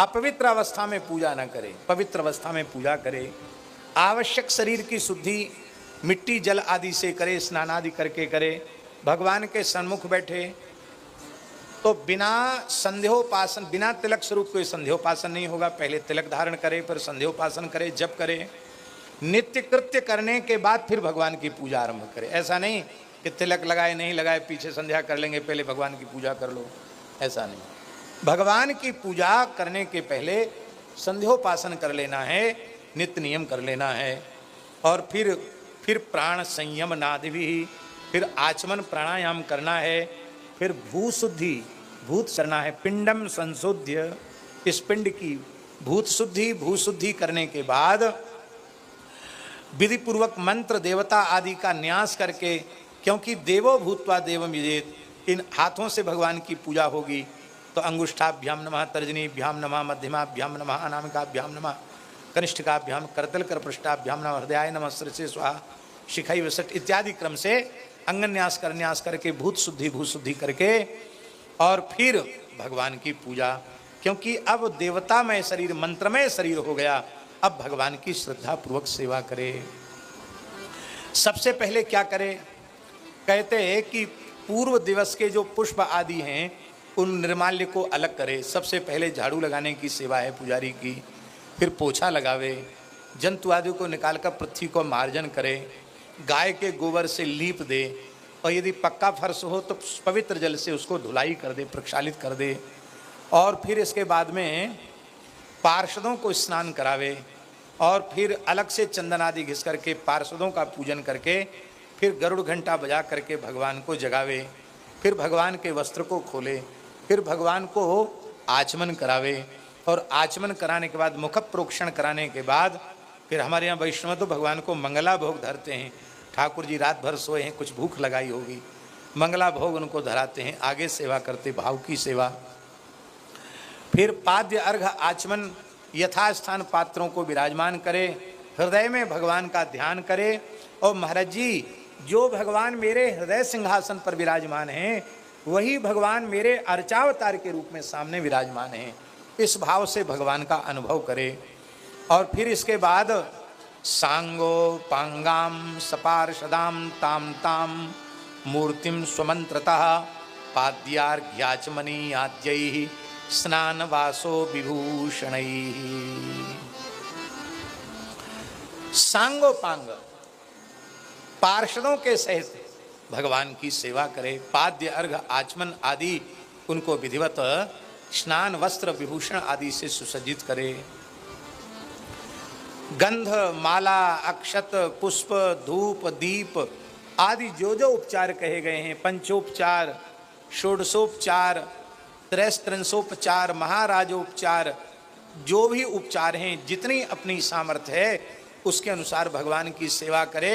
अपवित्र अवस्था में पूजा न करे, पवित्र अवस्था में पूजा करे। आवश्यक शरीर की शुद्धि मिट्टी जल आदि से करे, स्नान आदि करके करे। भगवान के सन्मुख बैठे तो बिना संध्योपासन, बिना तिलक स्वरूप कोई संध्योपासन नहीं होगा। पहले तिलक धारण करे, फिर संध्योपासन करे, जप करे। नित्य कृत्य करने के बाद फिर भगवान की पूजा आरंभ करे। ऐसा नहीं कि तिलक लगाए नहीं लगाए पीछे संध्या कर लेंगे, पहले भगवान की पूजा कर लो, ऐसा नहीं। भगवान की पूजा करने के पहले संध्योपासन कर लेना है, नित्य नियम कर लेना है। और फिर प्राण संयम नादि भी, फिर आचमन प्राणायाम करना है, फिर भूशुद्धि, भूत करना है, पिंडम संशोध्य, इस पिंड की भूत शुद्धि, भूशुद्धि करने के बाद विधि पूर्वक मंत्र देवता आदि का न्यास करके, क्योंकि देवो भूत्वा देवम यजेत, इन हाथों से भगवान की पूजा होगी। तो अंगुष्ठाभ्याम नमः, तर्जनीभ्याम नमः, मध्यमाभ्याम नमः, अनामिकाभ्याम नमः, कनिष्ठिकाभ्याम, करतल कर पृष्ठाभ्याम नमः, हृदयाय नमः, शिरसे स्वाहा, शिखाई वसट इत्यादि क्रम से अंगन्यास कर न्यास करके भूत शुद्धि भूशुद्धि करके और फिर भगवान की पूजा। क्योंकि अब देवतामय शरीर, मंत्रमय शरीर हो गया, अब भगवान की श्रद्धा पूर्वक सेवा करे। सबसे पहले क्या करे, कहते हैं कि पूर्व दिवस के जो पुष्प आदि हैं उन निर्माल्य को अलग करे। सबसे पहले झाड़ू लगाने की सेवा है पुजारी की, फिर पोछा लगावे, जंतु आदि को निकालकर पृथ्वी को मार्जन करे, गाय के गोबर से लीप दे, और यदि पक्का फर्श हो तो पवित्र जल से उसको धुलाई कर दे, प्रक्षालित कर दे। और फिर इसके बाद में पार्षदों को स्नान करावे, और फिर अलग से चंदन आदि घिस करके पार्षदों का पूजन करके फिर गरुड़ घंटा बजा करके भगवान को जगावे, फिर भगवान के वस्त्र को खोले, फिर भगवान को आचमन करावे, और आचमन कराने के बाद मुख प्रोक्षण कराने के बाद फिर हमारे यहाँ वैष्णव तो भगवान को मंगला भोग धरते हैं। ठाकुर जी रात भर सोए हैं, कुछ भूख लगाई होगी, मंगला भोग उनको धराते हैं, आगे सेवा करते, भाव की सेवा। फिर पाद्य अर्घ आचमन यथास्थान पात्रों को विराजमान करे, हृदय में भगवान का ध्यान करे। और महाराज जी, जो भगवान मेरे हृदय सिंहासन पर विराजमान हैं वही भगवान मेरे अर्चावतार के रूप में सामने विराजमान हैं, इस भाव से भगवान का अनुभव करे। और फिर इसके बाद सांगो पांगाम सपार्षदाम ताम ताम मूर्तिम स्वमंत्रतः पाद्यार्घ्याचमनी आद्यैः स्नान वासो विभूषणैः। सांगोपांग पार्षदों के सहित भगवान की सेवा करे, पाद्य अर्घ आचमन आदि उनको विधिवत स्नान वस्त्र विभूषण आदि से सुसज्जित करे। गंध माला अक्षत पुष्प धूप दीप आदि जो जो उपचार कहे गए हैं, पंचोपचार षोडशोपचार त्रैस्त्रिंशोपचार महाराजोपचार, जो भी उपचार हैं, जितनी अपनी सामर्थ्य है उसके अनुसार भगवान की सेवा करे,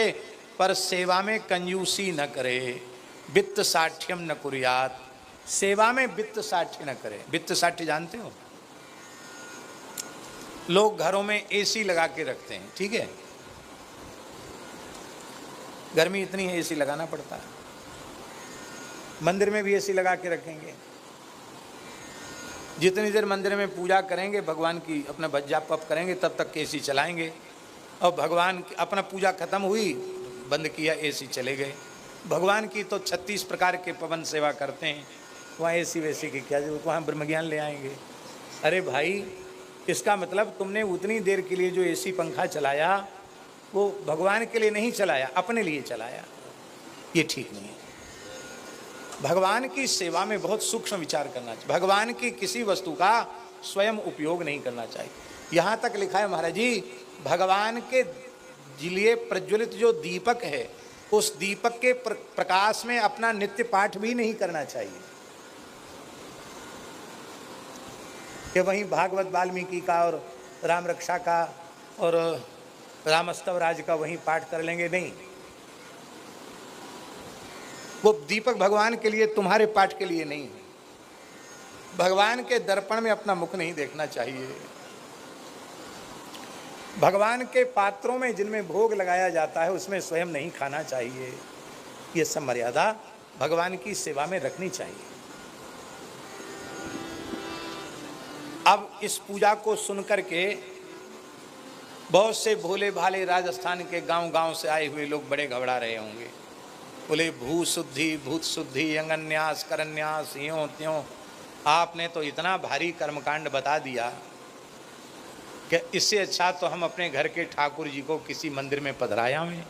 पर सेवा में कंजूसी न करे, वित्त साठ्यम न कुर्यात, सेवा में वित्त साठ्य न करे। वित्त साठ्य जानते हो, लोग घरों में एसी लगा के रखते हैं, ठीक है, गर्मी इतनी है एसी लगाना पड़ता है, मंदिर में भी एसी लगा के रखेंगे, जितनी देर मंदिर में पूजा करेंगे भगवान की, अपना भज्जा पप करेंगे तब तक एसी चलाएंगे, और भगवान की अपना पूजा खत्म हुई बंद किया एसी चले गए। भगवान की तो 36 प्रकार के पवन सेवा करते हैं, वहाँ एसी वैसी की क्या जरूरत, वहाँ ब्रह्मज्ञान ले आएंगे। अरे भाई, इसका मतलब तुमने उतनी देर के लिए जो एसी पंखा चलाया वो भगवान के लिए नहीं चलाया, अपने लिए चलाया, ये ठीक नहीं है। भगवान की सेवा में बहुत सूक्ष्म विचार करना चाहिए, भगवान की किसी वस्तु का स्वयं उपयोग नहीं करना चाहिए। यहाँ तक लिखा है महाराज जी, भगवान के लिए प्रज्वलित जो दीपक है उस दीपक के प्रकाश में अपना नित्य पाठ भी नहीं करना चाहिए, कि वहीं भागवत वाल्मीकि का और राम रक्षा का और रामस्तव राज का वहीं पाठ कर लेंगे, नहीं। वो दीपक भगवान के लिए, तुम्हारे पाठ के लिए नहीं है। भगवान के दर्पण में अपना मुख नहीं देखना चाहिए। भगवान के पात्रों में जिनमें भोग लगाया जाता है उसमें स्वयं नहीं खाना चाहिए। ये सब मर्यादा भगवान की सेवा में रखनी चाहिए। अब इस पूजा को सुन करके बहुत से भोले भाले राजस्थान के गांव-गांव से आए हुए लोग बड़े घबरा रहे होंगे। बोले भू शुद्धि, भूत शुद्धि, अंगन्यास, करन्यास, यूं त्यों। आपने तो इतना भारी कर्मकांड बता दिया कि इससे अच्छा तो हम अपने घर के ठाकुर जी को किसी मंदिर में पधराया में,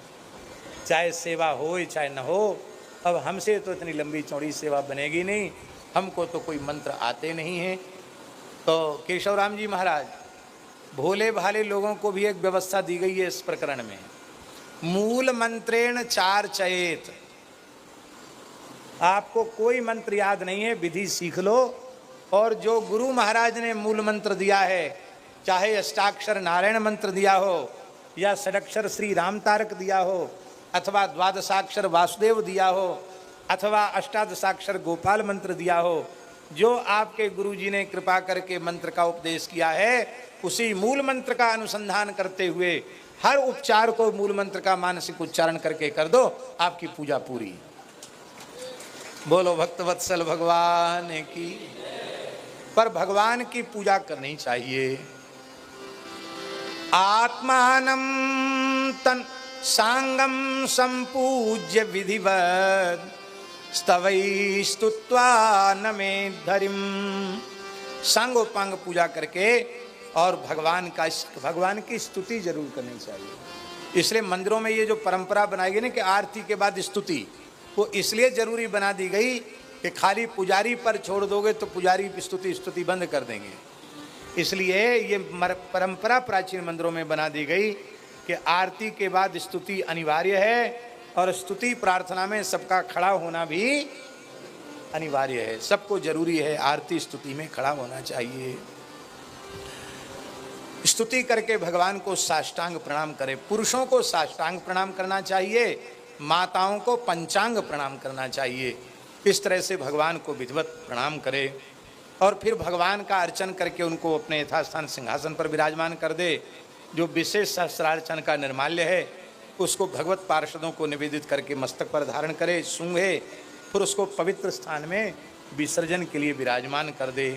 चाहे सेवा हो चाहे न हो। अब हमसे तो इतनी लंबी चौड़ी सेवा बनेगी नहीं, हमको तो कोई मंत्र आते नहीं हैं। तो केशवराम जी महाराज, भोले भाले लोगों को भी एक व्यवस्था दी गई है इस प्रकरण में। मूल मंत्रेण चार चयेत। आपको कोई मंत्र याद नहीं है, विधि सीख लो, और जो गुरु महाराज ने मूल मंत्र दिया है, चाहे अष्टाक्षर नारायण मंत्र दिया हो, या षडक्षर श्री राम तारक दिया हो, अथवा द्वादशाक्षर वासुदेव दिया हो, अथवा अष्टादशाक्षर गोपाल मंत्र दिया हो, जो आपके गुरुजी ने कृपा करके मंत्र का उपदेश किया है, उसी मूल मंत्र का अनुसंधान करते हुए हर उपचार को मूल मंत्र का मानसिक उच्चारण करके कर दो, आपकी पूजा पूरी। बोलो भक्तवत्सल भगवान की। पर भगवान की पूजा करनी चाहिए। आत्मानं तन सांगम संपूज्य विधिवत स्तवै स्तुत्वा नमेत धरिम। सांगोपांग पूजा करके और भगवान की स्तुति जरूर करनी चाहिए। इसलिए मंदिरों में ये जो परंपरा बनाई गई ना कि आरती के बाद स्तुति, वो इसलिए जरूरी बना दी गई कि खाली पुजारी पर छोड़ दोगे तो पुजारी स्तुति बंद कर देंगे। इसलिए ये परंपरा प्राचीन मंदिरों में बना दी गई कि आरती के बाद स्तुति अनिवार्य है, और स्तुति प्रार्थना में सबका खड़ा होना भी अनिवार्य है। सबको जरूरी है आरती स्तुति में खड़ा होना चाहिए। स्तुति करके भगवान को साष्टांग प्रणाम करें। पुरुषों को साष्टांग प्रणाम करना चाहिए, माताओं को पंचांग प्रणाम करना चाहिए। इस तरह से भगवान को विधिवत प्रणाम करें, और फिर भगवान का अर्चन करके उनको अपने यथास्थान सिंहासन पर विराजमान कर दे। जो विशेष सहस्रार्चन का निर्माल्य है, उसको भगवत पार्षदों को निवेदित करके मस्तक पर धारण करे, सूंघे, फिर उसको पवित्र स्थान में विसर्जन के लिए विराजमान कर दे।